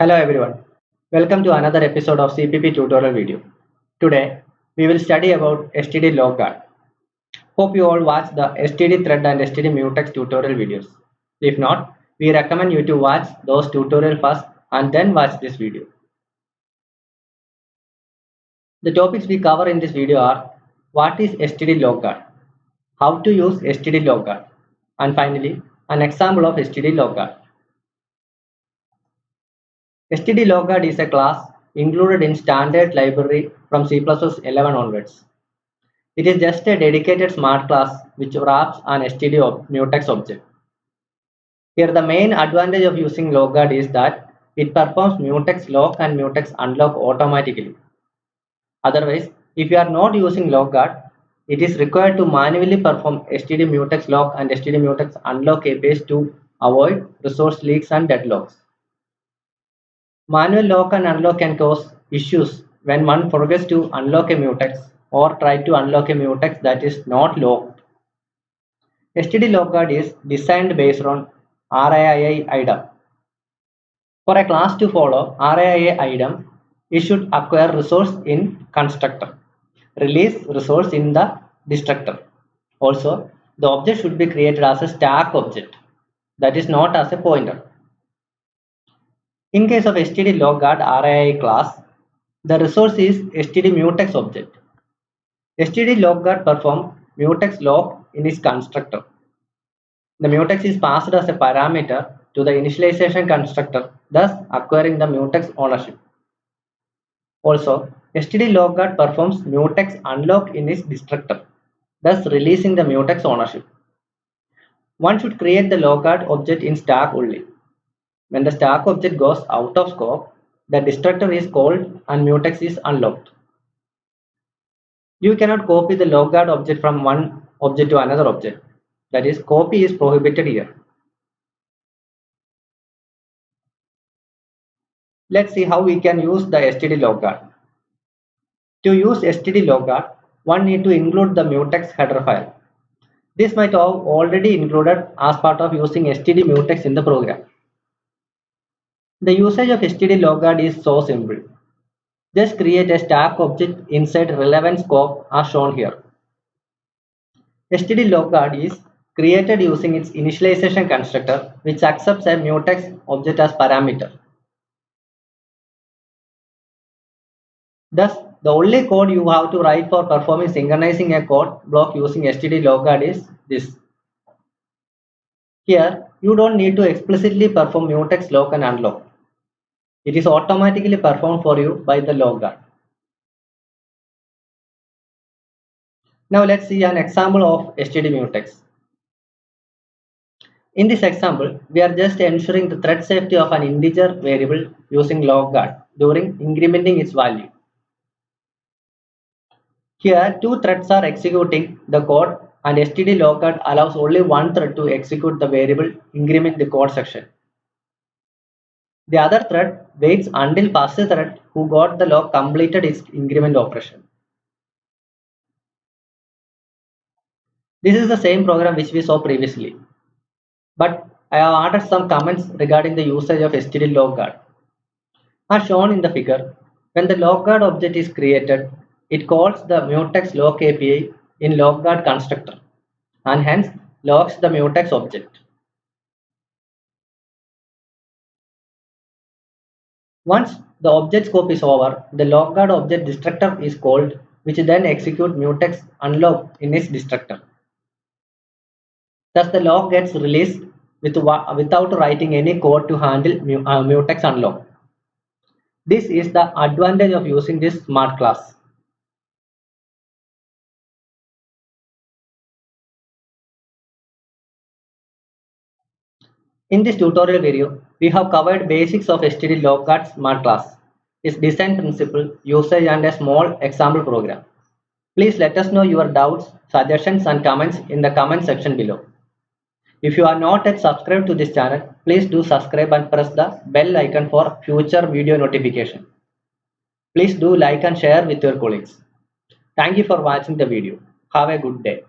Hello everyone, welcome to another episode of CPP tutorial video. Today we will study about STD lock guard. Hope you all watch the STD thread and STD mutex tutorial videos. If not, we recommend you to watch those tutorial first and then watch this video. The topics we cover in this video are what is STD lock guard, how to use STD lock guard, and finally an example of STD lock guard. STD lockguard is a class included in standard library from C++11 onwards. It is just a dedicated smart class which wraps an STD mutex object. Here the main advantage of using lockguard is that it performs mutex lock and mutex unlock automatically. Otherwise, if you are not using lockguard, it is required to manually perform STD mutex lock and STD mutex unlock APIs to avoid resource leaks and deadlocks. Manual lock and unlock can cause issues when one forgets to unlock a mutex or try to unlock a mutex that is not locked. STD lockguard is designed based on RIIA item. For a class to follow RIIA item, it should acquire resource in constructor, release resource in the destructor. Also, the object should be created as a stack object, that is not as a pointer. In case of STD lockguard RII class, the resource is STD mutex object. STD lockguard performs mutex lock in its constructor. The mutex is passed as a parameter to the initialization constructor, thus acquiring the mutex ownership. Also, STD lockguard performs mutex unlock in its destructor, thus releasing the mutex ownership. One should create the lockguard object in stack only. When the stack object goes out of scope, the destructor is called and mutex is unlocked. You cannot copy the lockguard object from one object to another object. That is, copy is prohibited here. Let's see how we can use the STD lockguard. To use STD lockguard, one need to include the mutex header file. This might have already included as part of using STD mutex in the program. The usage of STD lockguard is so simple. Just create a stack object inside relevant scope as shown here. STD lockguard is created using its initialization constructor which accepts a mutex object as parameter. Thus, the only code you have to write for performing synchronizing a code block using STD lockguard is this. Here, you don't need to explicitly perform mutex lock and unlock. It is automatically performed for you by the lockguard. Now let's see an example of STD mutex. In this example, we are just ensuring the thread safety of an integer variable using lockguard during incrementing its value. Here, two threads are executing the code and STD lockguard allows only one thread to execute the variable increment the code section. The other thread waits until past thread who got the lock completed its increment operation. This is the same program which we saw previously, but I have added some comments regarding the usage of STD lockguard. As shown in the figure, when the lockguard object is created, it calls the mutex lock API in lockguard constructor and hence locks the mutex object. Once the object scope is over, the lockguard object destructor is called, which then executes mutex unlock in its destructor. Thus, the lock gets released without writing any code to handle mutex unlock. This is the advantage of using this smart class. In this tutorial video, we have covered basics of STD lockguard smart class, its design principle, usage and a small example program. Please let us know your doubts, suggestions and comments in the comment section below. If you are not yet subscribed to this channel, please do subscribe and press the bell icon for future video notification. Please do like and share with your colleagues. Thank you for watching the video. Have a good day.